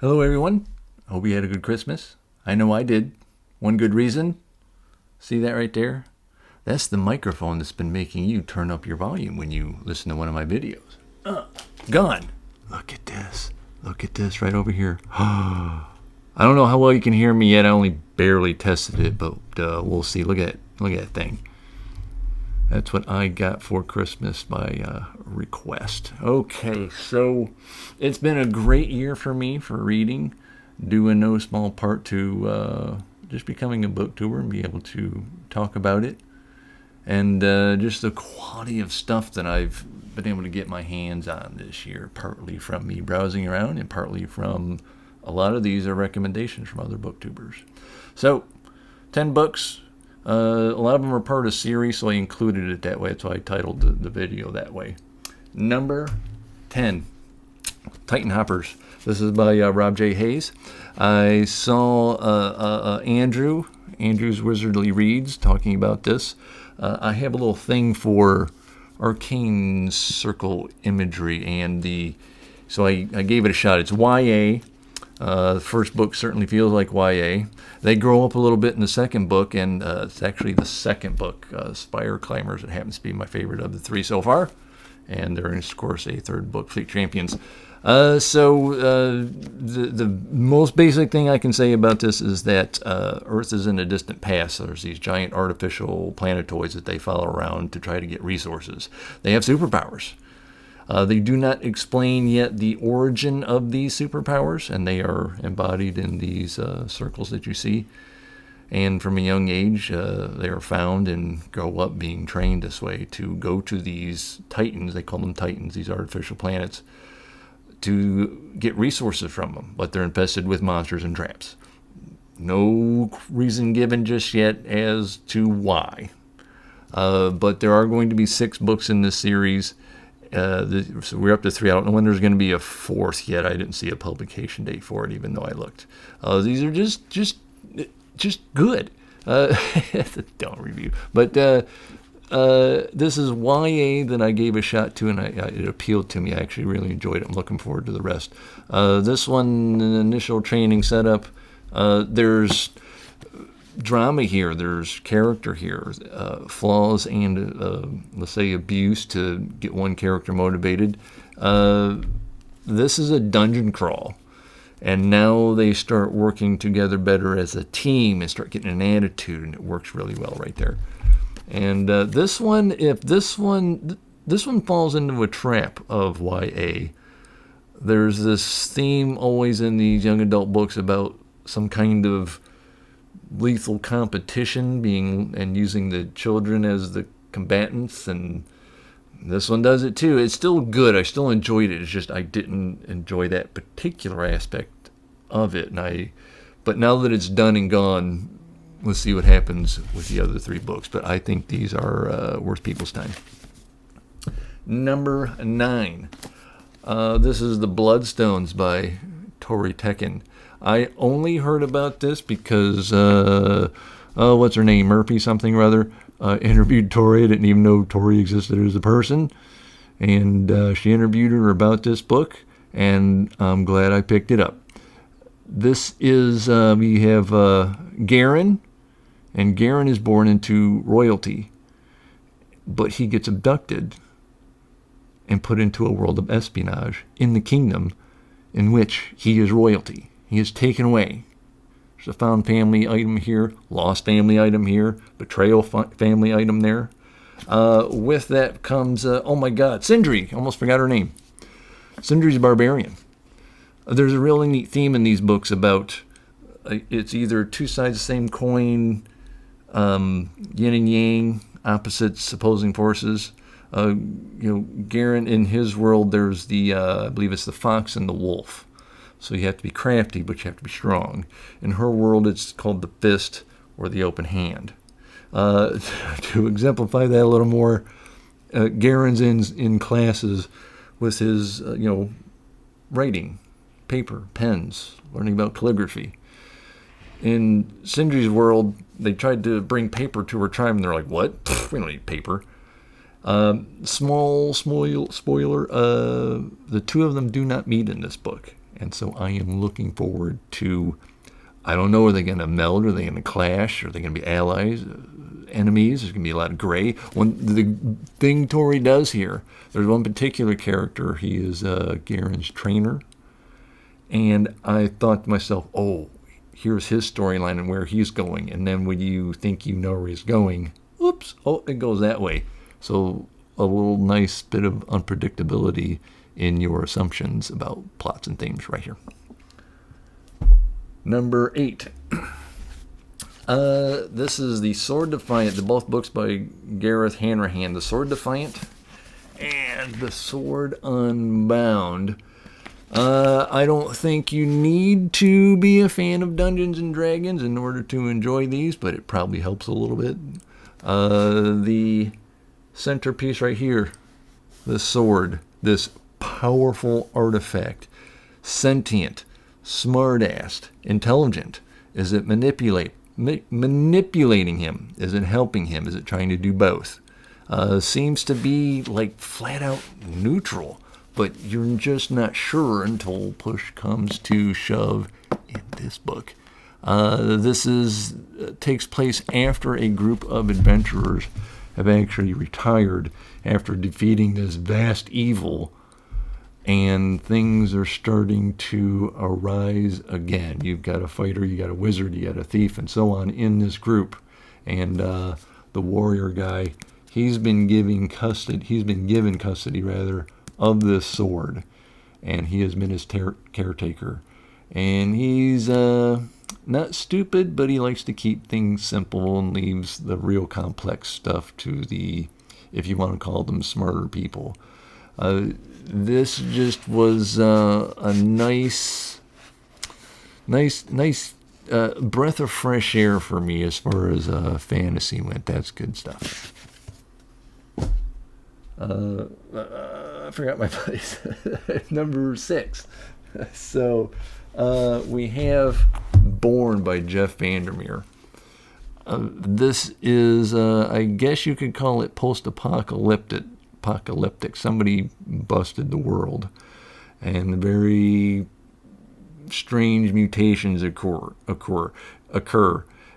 Hello, everyone. Hope you had a good Christmas. I know I did. One good reason. See that right there? That's the microphone that's been making you turn up your volume when you listen to one of my videos. Gone. Look at this. Look at this right over here. I don't know how well you can hear me yet. I only barely tested it, but we'll see. Look at that thing. That's what I got for Christmas by request. Okay, so it's been a great year for me for reading, due in no small part to just becoming a booktuber and be able to talk about it. And just the quality of stuff that I've been able to get my hands on this year, partly from me browsing around and partly from a lot of these are recommendations from other booktubers. So, 10 books. A lot of them are part of a series, so I included it that way. That's why I titled the video that way. Number 10, Titan Hoppers. This is by Rob J. Hayes. I saw Andrew's Wizardly Reads talking about this. I have a little thing for arcane circle imagery, and so I gave it a shot. It's YA. The first book certainly feels like YA. They grow up a little bit in the second book, and it's actually the second book, Spire Climbers. It happens to be my favorite of the three so far. And there is, of course, a third book, Fleet Champions. The most basic thing I can say about this is that Earth is in a distant past. There's these giant artificial planetoids that they follow around to try to get resources. They have superpowers. They do not explain yet the origin of these superpowers, and they are embodied in these circles that you see. And from a young age, they are found and grow up being trained this way to go to these titans, they call them titans, these artificial planets, to get resources from them, but they're infested with monsters and traps. No reason given just yet as to why. But there are going to be 6 books in this series. So we're up to 3. I don't know when there's going to be a 4th yet. I didn't see a publication date for it, even though I looked. These are just good. Don't review. But this is YA that I gave a shot to, and it appealed to me. I actually really enjoyed it. I'm looking forward to the rest. This one, an initial training setup. There's drama here, there's character here, flaws and let's say abuse to get one character motivated. This is a dungeon crawl, and now they start working together better as a team and start getting an attitude, and it works really well right there. And this one falls into a trap of YA. There's this theme always in these young adult books about some kind of lethal competition and using the children as the combatants, and this one does it too. It's still good. I still enjoyed it. It's just I didn't enjoy that particular aspect of it. But now that it's done and gone, let's see what happens with the other 3 books. But I think these are worth people's time. Number 9. This is The Bloodstones by Tori Tekken. I only heard about this because, what's her name? Murphy something or other. Interviewed Tori. I didn't even know Tori existed as a person. And she interviewed her about this book, and I'm glad I picked it up. This is, we have Garen, and Garen is born into royalty, but he gets abducted and put into a world of espionage in the kingdom in which he is royalty. He is taken away. There's a found family item here, lost family item here, betrayal family item there. With that comes, oh my God, Sindri. Almost forgot her name. Sindri's a barbarian. There's a really neat theme in these books about it's either two sides of the same coin, yin and yang, opposites, opposing forces. Garen, in his world, there's I believe it's the fox and the wolf. So you have to be crafty, but you have to be strong. In her world, it's called the fist or the open hand. To exemplify that a little more, Garen's in classes with his, writing, paper, pens, learning about calligraphy. In Sindri's world, they tried to bring paper to her tribe, and they're like, what? Pfft, we don't need paper. Small spoiler, the 2 of them do not meet in this book. And so I am looking forward to, I don't know, are they going to meld? Are they going to clash? Are they going to be allies, enemies? There's going to be a lot of gray. The thing Tori does here, there's one particular character. He is Garen's trainer. And I thought to myself, oh, here's his storyline and where he's going. And then when you think you know where he's going, oops, oh, it goes that way. So a little nice bit of unpredictability in your assumptions about plots and themes right here. Number 8. This is the Sword Defiant, the both books by Gareth Hanrahan. The Sword Defiant and the Sword Unbound. I don't think you need to be a fan of Dungeons and Dragons in order to enjoy these, but it probably helps a little bit. The centerpiece right here, the sword, this powerful artifact, sentient, smart-assed, intelligent. Is it manipulating him? Is it helping him? Is it trying to do both? Seems to be like flat out neutral, but you're just not sure until push comes to shove in this book. This takes place after a group of adventurers have actually retired after defeating this vast evil, and things are starting to arise again. You've got a fighter, you got a wizard, you got a thief, and so on in this group. And the warrior guy, he's been given custody of this sword, and he has been his caretaker. And he's not stupid, but he likes to keep things simple and leaves the real complex stuff to the, if you want to call them, smarter people. This just was a nice breath of fresh air for me as far as fantasy went. That's good stuff. I forgot my place. Number 6. So we have Born by Jeff Vandermeer. This is, I guess you could call it post-apocalyptic. Somebody busted the world, and very strange mutations occur.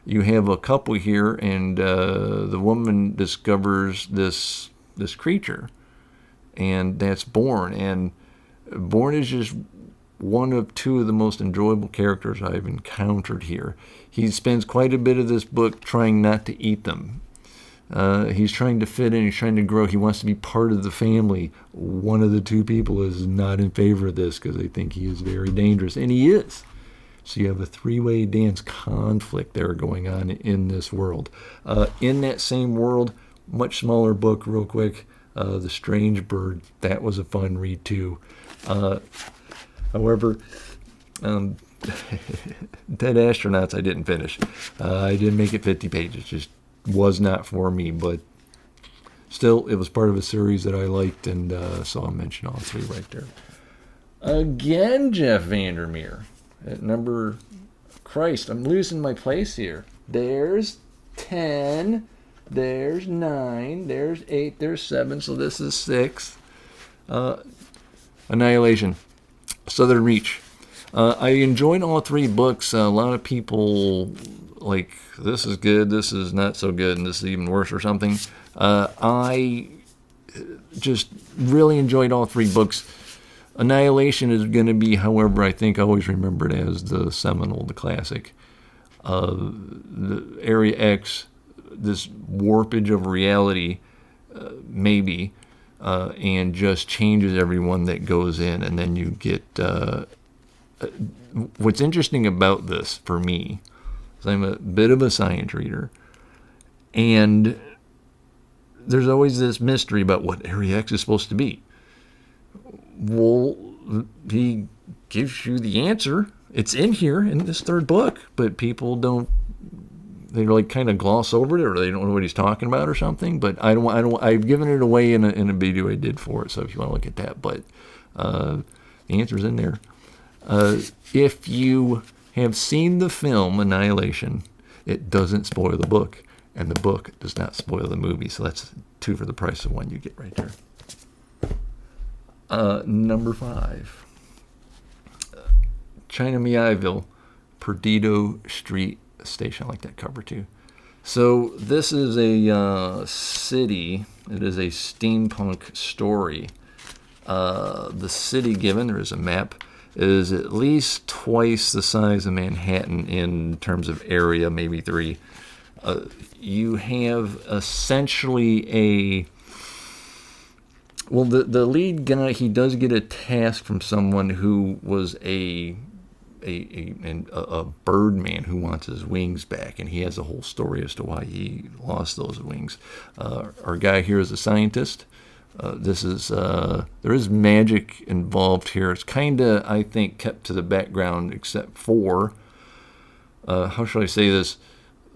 You have a couple here, and the woman discovers this creature, and that's Born. And Born is just one of 2 of the most enjoyable characters I've encountered here. He spends quite a bit of this book trying not to eat them. He's trying to fit in, he's trying to grow, he wants to be part of the family. One of the 2 people is not in favor of this because they think he is very dangerous, and he is. So you have a 3-way dance conflict there going on in this world. In that same world, much smaller book, real quick, The Strange Bird. That was a fun read too. However, Dead Astronauts I didn't finish. I didn't make it 50 pages, just was not for me, but still, it was part of a series that I liked, and so I'll mention all 3 right there. Again, Jeff Vandermeer at number, Christ, I'm losing my place here. There's 10, there's 9, there's 8, there's 7, so this is 6. Annihilation, Southern Reach. I enjoyed all 3 books. A lot of people like, this is good, this is not so good, and this is even worse or something. I just really enjoyed all 3 books. Annihilation is going to be, however, I think always remembered as the seminal, the classic. The Area X, this warpage of reality, maybe, and just changes everyone that goes in, and then you get... what's interesting about this, for me, is I'm a bit of a science reader, and there's always this mystery about what Area X is supposed to be. Well, he gives you the answer. It's in here in this 3rd book, but people don't, they like kind of gloss over it, or they don't know what he's talking about or something. But I've given it away in a video I did for it, so if you want to look at that, but the answer's in there. If you have seen the film Annihilation, it doesn't spoil the book, and the book does not spoil the movie, so that's 2 for the price of 1 you get right there. Number 5. China Miaiville, Perdido Street Station. I like that cover too. So this is a city. It is a steampunk story. The city given, there is a map, is at least twice the size of Manhattan in terms of area, maybe 3. You have essentially the lead guy, he does get a task from someone who was a bird man who wants his wings back, and he has a whole story as to why he lost those wings. Our guy here is a scientist. There is magic involved here. It's kind of, I think, kept to the background, except for, how shall I say this?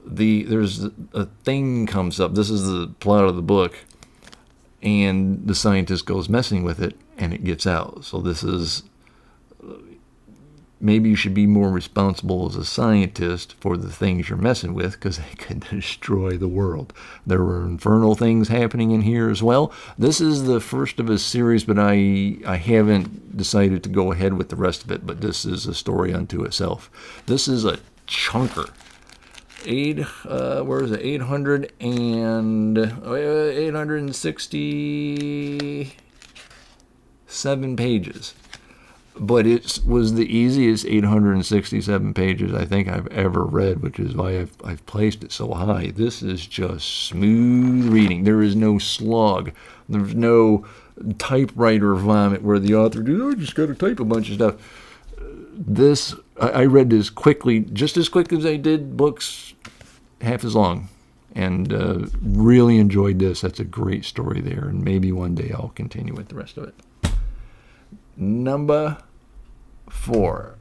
There's a thing comes up. This is the plot of the book, and the scientist goes messing with it, and it gets out. So this is, maybe you should be more responsible as a scientist for the things you're messing with, because they could destroy the world. There were infernal things happening in here as well. This is the first of a series, but I haven't decided to go ahead with the rest of it, but this is a story unto itself. This is a chunker. 867 pages. But it was the easiest 867 pages I think I've ever read, which is why I've placed it so high. This is just smooth reading. There is no slog. There's no typewriter vomit where the author, I just got to type a bunch of stuff. This, I read this quickly, just as quick as I did books half as long, and really enjoyed this. That's a great story there, and maybe one day I'll continue with the rest of it. Number 4.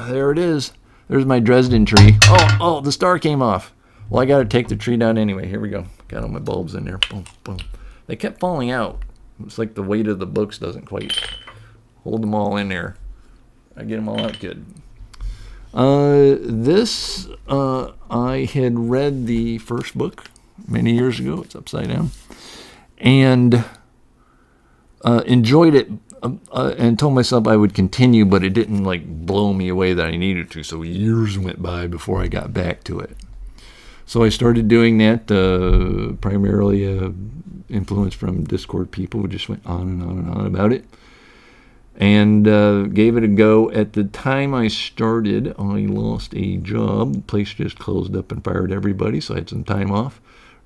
There it is. There's my Dresden tree. Oh, the star came off. Well, I got to take the tree down anyway. Here we go. Got all my bulbs in there. Boom, boom. They kept falling out. It's like the weight of the books doesn't quite hold them all in there. I get them all out good. This, I had read the first book many years ago. It's upside down. And enjoyed it and told myself I would continue, but it didn't blow me away that I needed to. So years went by before I got back to it. So I started doing that, primarily influenced from Discord people who just went on and on and on about it. And gave it a go. At the time I started, I lost a job. The place just closed up and fired everybody, so I had some time off.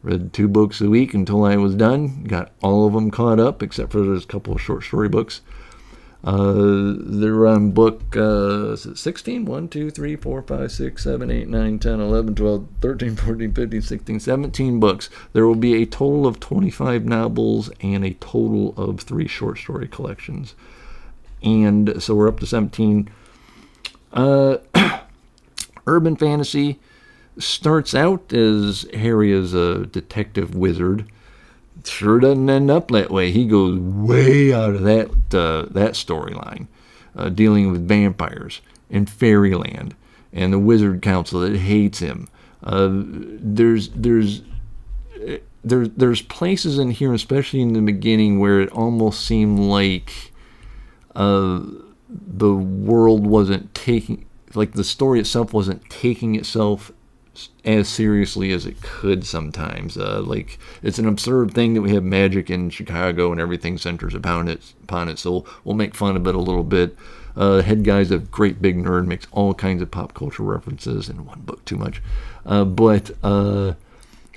Read 2 books a week until I was done. Got all of them caught up, except for there's a couple of short story books. They're on book 16, 1, 2, 3, 4, 5, 6, 7, 8, 9, 10, 11, 12, 13, 14, 15, 16, 17 books. There will be a total of 25 novels and a total of 3 short story collections. And so we're up to 17. Urban fantasy starts out as Harry is a detective wizard. Sure doesn't end up that way. He goes way out of that storyline, dealing with vampires and fairyland and the wizard council that hates him. There's places in here, especially in the beginning, where it almost seemed like the world wasn't taking, the story itself wasn't taking itself as seriously as it could sometimes. It's an absurd thing that we have magic in Chicago and everything centers upon it, so we'll make fun of it a little bit. Head guy's a great big nerd, makes all kinds of pop culture references in one book, too much. But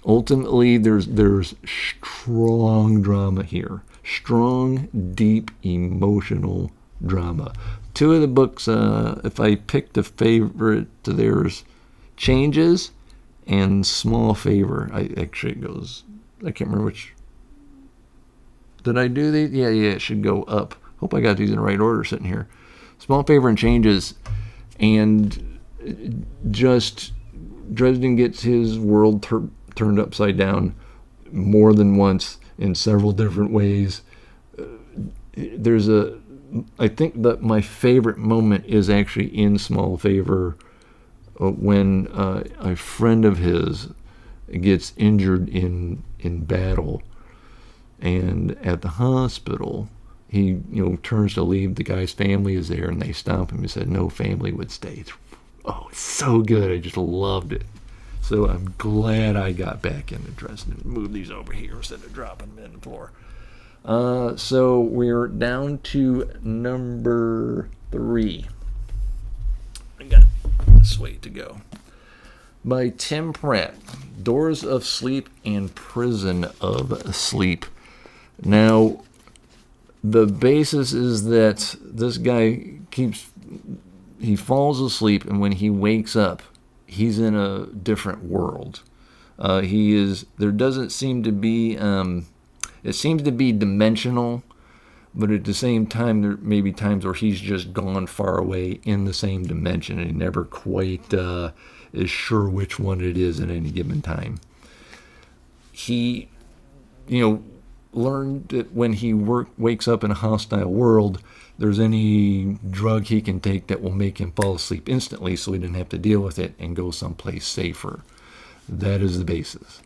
ultimately, there's strong drama here. Strong, deep, emotional drama. 2 of the books, if I picked a favorite, there's Changes and Small Favor. It goes, I can't remember which. Did I do these? Yeah, it should go up. Hope I got these in the right order sitting here. Small Favor and Changes, and just Dresden gets his world turned upside down more than once in several different ways. I think that my favorite moment is actually in Small Favor, when a friend of his gets injured in battle, and at the hospital he turns to leave. The guy's family is there, and they stop him and said no family would stay. It's so good. I just loved it. So I'm glad I got back into Dresden and moved these over here instead of dropping them in the floor. So we're down to number 3. I got this way to go. By Tim Pratt, Doors of Sleep and Prison of Sleep. Now, the basis is that this guy he falls asleep, and when he wakes up, he's in a different world. There doesn't seem to be, it seems to be dimensional, but at the same time, there may be times where he's just gone far away in the same dimension, and he never quite is sure which one it is at any given time. He, learned that when he wakes up in a hostile world, there's any drug he can take that will make him fall asleep instantly so he didn't have to deal with it and go someplace safer. That is the basis.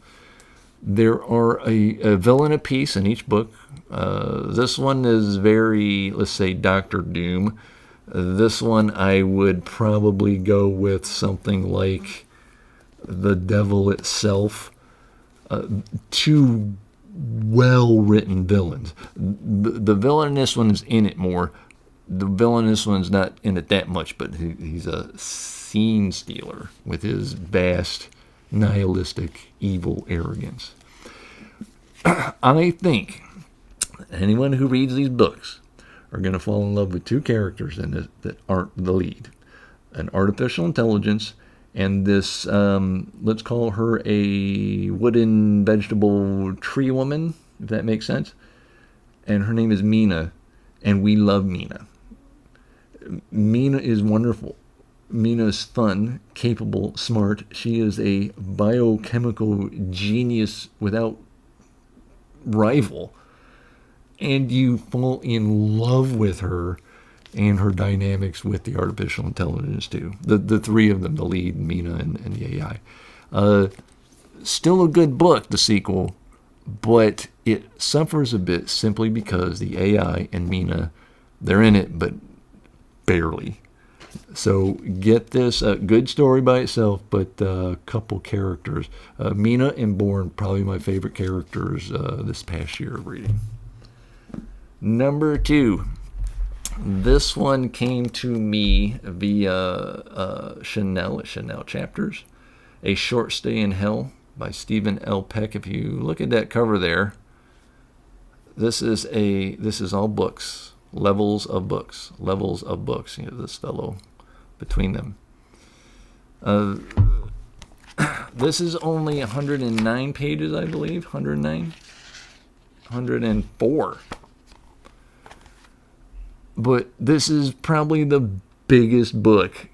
There are a villain apiece in each book. This one is very, let's say, Dr. Doom. This one I would probably go with something like the devil itself. Two well-written villains. The villain in this one is in it more. The villain in this one's not in it that much, but he's a scene stealer with his vast, nihilistic, evil arrogance. I think anyone who reads these books are going to fall in love with 2 characters in it that aren't the lead. An artificial intelligence and this, let's call her a wooden vegetable tree woman, if that makes sense. And her name is Mina, and we love Mina. Mina is wonderful. Mina is fun, capable, smart. She is a biochemical genius without rival. And you fall in love with her and her dynamics with the artificial intelligence too. The 3 of them, the lead, Mina, and the AI. Still a good book, the sequel, but it suffers a bit simply because the AI and Mina, they're in it, but barely. So get this, a good story by itself, but a couple characters. Mina and Bourne, probably my favorite characters this past year of reading. Number 2. This one came to me via Chanel Chapters. A Short Stay in Hell by Stephen L. Peck. If you look at that cover there, this is all books. Levels of books. This fellow between them. This is only 109 pages, I believe. 109? 104. But this is probably the biggest book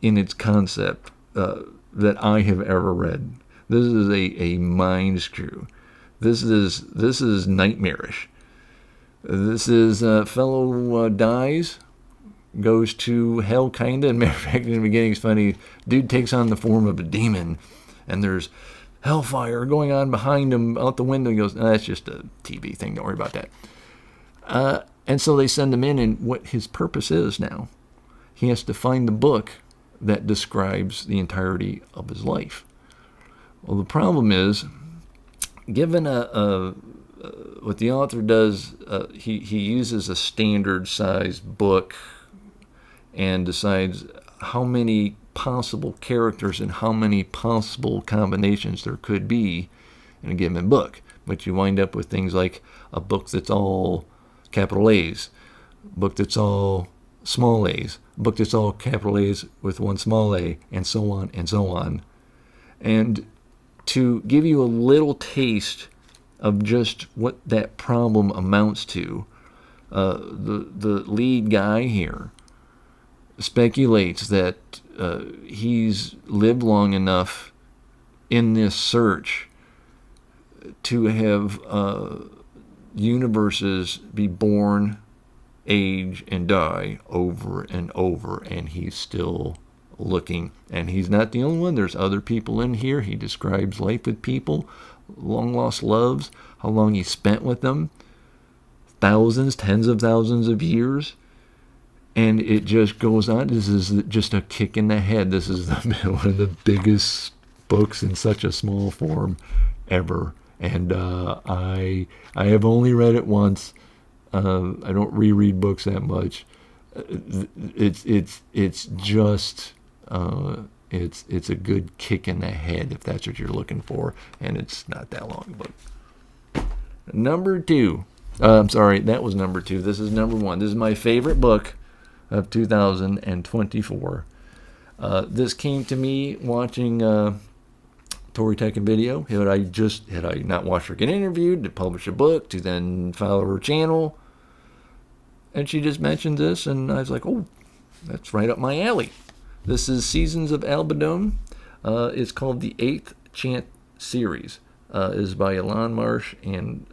in its concept that I have ever read. This is a mind screw. This is nightmarish. This is a fellow dies, goes to hell, kinda. And matter of fact, in the beginning, it's funny. Dude takes on the form of a demon, and there's hellfire going on behind him out the window. He goes, that's just a TV thing. Don't worry about that. And so they send him in, and what his purpose is now, he has to find the book that describes the entirety of his life. Well, the problem is, given what the author does, he uses a standard size book and decides how many possible characters and how many possible combinations there could be in a given book. But you wind up with things like a book that's all capital A's, book that's all small a's, book that's all capital A's with one small a, and so on and so on. And to give you a little taste of just what that problem amounts to, the lead guy here speculates that he's lived long enough in this search to have universes be born, age, and die over and over, and he's still looking. And he's not the only one. There's other people in here. He describes life with people, long lost loves, how long he spent with them, thousands, tens of thousands of years. And it just goes on. This is just a kick in the head. This is one of the biggest books in such a small form ever. And I have only read it once. I don't reread books that much. It's just it's a good kick in the head if that's what you're looking for, and it's not that long. But number 2, I'm sorry, that was number 2. This is number 1. This is my favorite book of 2024. This came to me watching Tori Tech and Video. Had I not watched her get interviewed, to publish a book, to then follow her channel, and she just mentioned this, and I was like, oh, that's right up my alley. This is Seasons of Albone. It's called the 8th Chant series. Is by Elon Marsh and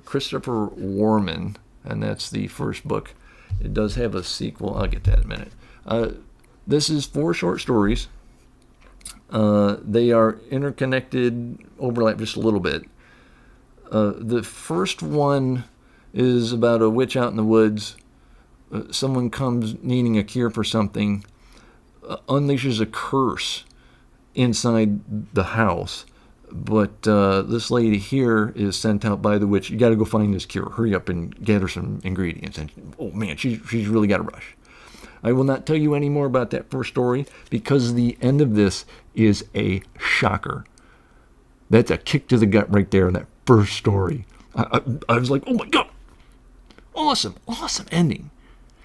Christopher Warman, and that's the first book. It does have a sequel. I'll get that in a minute. This is 4 short stories. They are interconnected, overlap just a little bit. The first one is about a witch out in the woods. Someone comes needing a cure for something, unleashes a curse inside the house. But this lady here is sent out by the witch. You got to go find this cure. Hurry up and gather some ingredients. And oh man, she's really got to rush. I will not tell you any more about that first story because the end of this is a shocker. That's a kick to the gut right there in that first story. I was like, oh my God, awesome ending.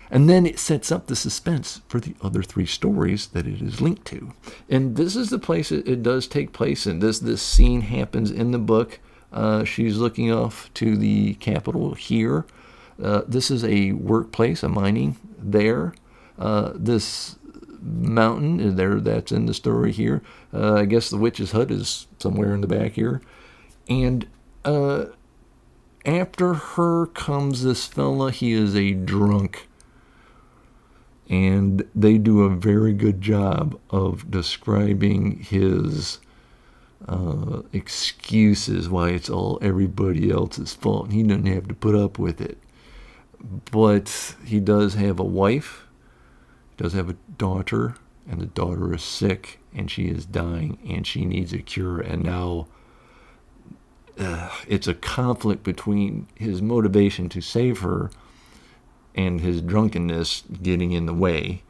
And then it sets up the suspense for the other 3 stories that it is linked to. And this is the place it does take place in. This scene happens in the book. She's looking off to the Capitol here. This is a workplace, a mining there. This mountain is there, that's in the story here. I guess the witch's hut is somewhere in the back here. And after her comes this fella. He is a drunk. And they do a very good job of describing his excuses why it's all everybody else's fault. He doesn't have to put up with it. But he does have a wife. He does have a daughter. And the daughter is sick. And she is dying. And she needs a cure. And now it's a conflict between his motivation to save her and his drunkenness getting in the way,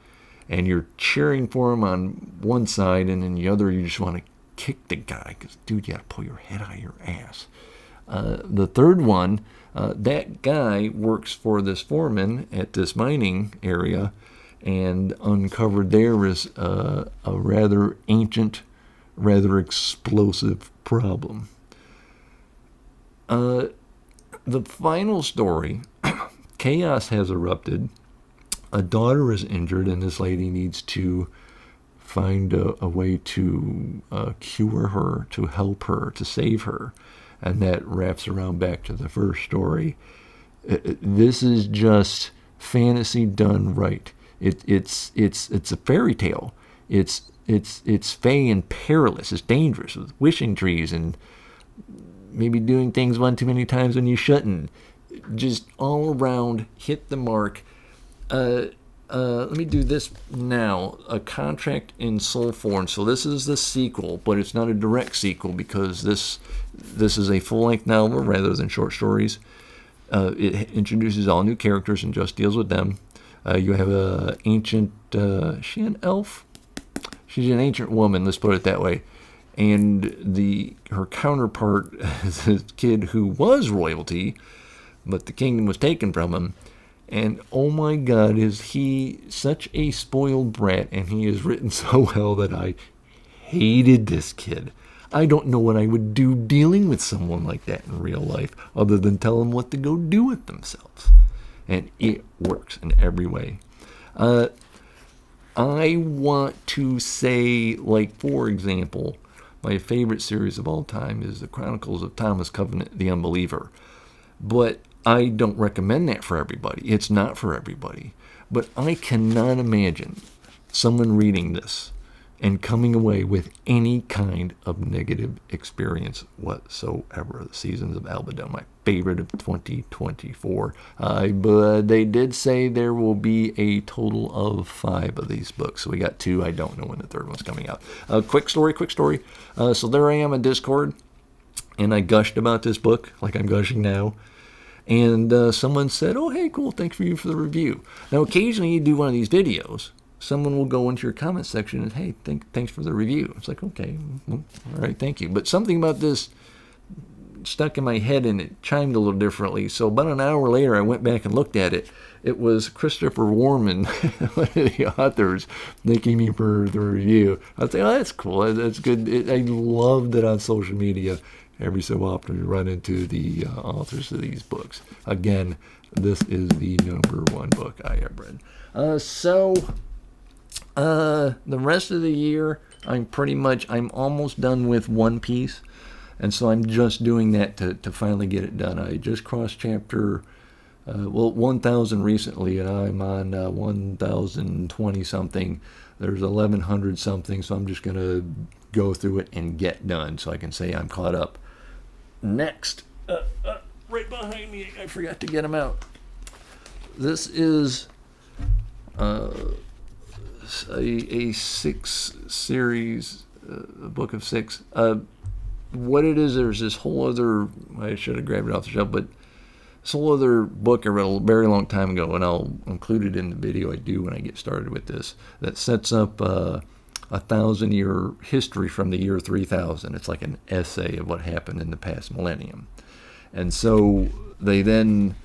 and you're cheering for him on one side, and then the other you just want to kick the guy, because, dude, you got to pull your head out of your ass. The third one, that guy works for this foreman at this mining area, and uncovered there is a rather ancient, rather explosive problem. The final story, chaos has erupted. A daughter is injured, and this lady needs to find a way to cure her, to help her, to save her. And that wraps around back to the first story. This is just fantasy done right. It's a fairy tale. It's fey and perilous. It's dangerous with wishing trees and maybe doing things one too many times when you shouldn't. Just all around, hit the mark. Let me do this now. A Contract in Soul Form. So this is the sequel, but it's not a direct sequel because this is a full-length novel rather than short stories. It introduces all new characters and just deals with them. You have a ancient, is she an elf? She's an ancient woman, let's put it that way. And her counterpart is a kid who was royalty, but the kingdom was taken from him. And oh my God, is he such a spoiled brat, and he is written so well that I hated this kid. I don't know what I would do dealing with someone like that in real life, other than tell them what to go do with themselves. And it works in every way. I want to say, like, for example, my favorite series of all time is The Chronicles of Thomas Covenant, the Unbeliever. But I don't recommend that for everybody. It's not for everybody. But I cannot imagine someone reading this and coming away with any kind of negative experience whatsoever. The Seasons of Albone, my favorite of 2024. But they did say there will be a total of 5 of these books. So we got 2. I don't know when the 3rd one's coming out. Quick story. So there I am on Discord, and I gushed about this book like I'm gushing now. And someone said, "Oh, hey, cool, thanks for the review." Now, occasionally you do one of these videos, someone will go into your comment section and, "Hey, thanks for the review." It's like, okay, well, all right, thank you. But something about this stuck in my head, and it chimed a little differently. So about an hour later, I went back and looked at it. It was Christopher Warman, one of the authors, thanking me for the review. I was like, "Oh, that's cool. That's good." I loved it on social media. Every so often we run into the authors of these books. Again, this is the #1 book I have read. The rest of the year, I'm almost done with One Piece. And so I'm just doing that to finally get it done. I just crossed chapter 1,000 recently, and I'm on 1,020 something. There's 1,100 something, so I'm just going to go through it and get done so I can say I'm caught up. Next, right behind me, I forgot to get them out. This is a 6 series, a book of 6. What it is, there's this whole other, I should have grabbed it off the shelf, but this whole other book I read a very long time ago, and I'll include it in the video I do when I get started with this, that sets up a 1,000-year history from the year 3000. It's like an essay of what happened in the past millennium. And so they then,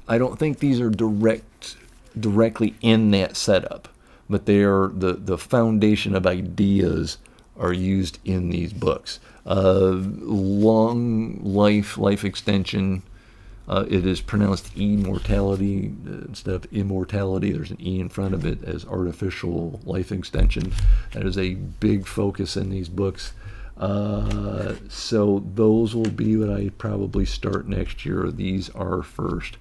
I don't think these are directly in that setup, but they are the foundation of ideas are used in these books. Long life extension. It is pronounced immortality instead of immortality. There's an E in front of it as artificial life extension. That is a big focus in these books. So those will be what I probably start next year. These are first.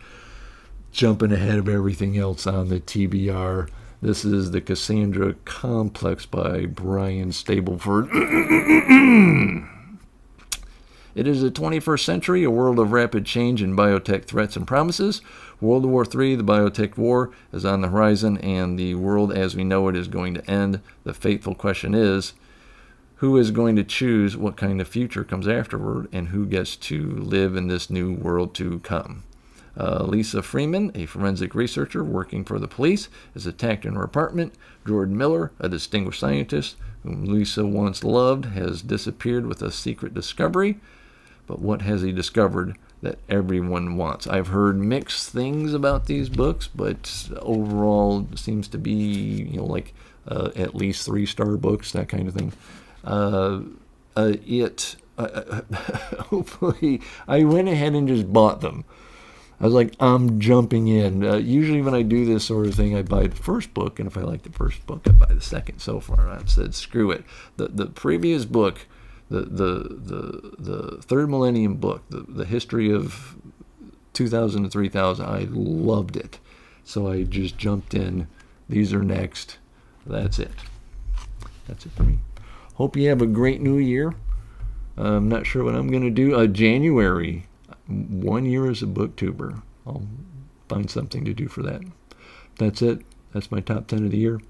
Jumping ahead of everything else on the TBR. This is the Cassandra Complex by Brian Stableford. It is the 21st century, a world of rapid change in biotech threats and promises. World War III, the biotech war, is on the horizon, and the world as we know it is going to end. The fateful question is, who is going to choose what kind of future comes afterward, and who gets to live in this new world to come? Lisa Freeman, a forensic researcher working for the police, is attacked in her apartment. Jordan Miller, a distinguished scientist whom Lisa once loved, has disappeared with a secret discovery. But what has he discovered that everyone wants? I've heard mixed things about these books, but overall it seems to be, at least 3-star books, that kind of thing. Hopefully, I went ahead and just bought them. I was like, I'm jumping in. Usually when I do this sort of thing, I buy the first book, and if I like the first book, I buy the second. So far, I've said, screw it. The previous book, the Third Millennium book, the history of 2000 to 3000, I loved it. So I just jumped in. These are next. That's it. That's it for me. Hope you have a great new year. I'm not sure what I'm going to do. January, 1 year as a booktuber. I'll find something to do for that. That's it. That's my top 10 of the year.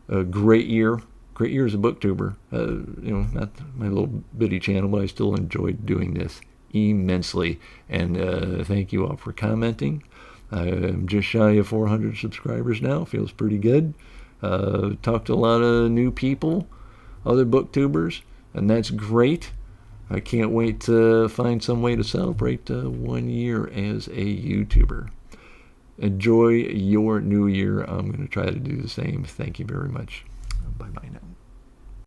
A great year. Great year as a booktuber. Not my little bitty channel, but I still enjoyed doing this immensely. And thank you all for commenting. I'm just shy of 400 subscribers now. Feels pretty good. Talked to a lot of new people, other booktubers, and that's great. I can't wait to find some way to celebrate 1 year as a YouTuber. Enjoy your new year. I'm going to try to do the same. Thank you very much. Bye-bye now.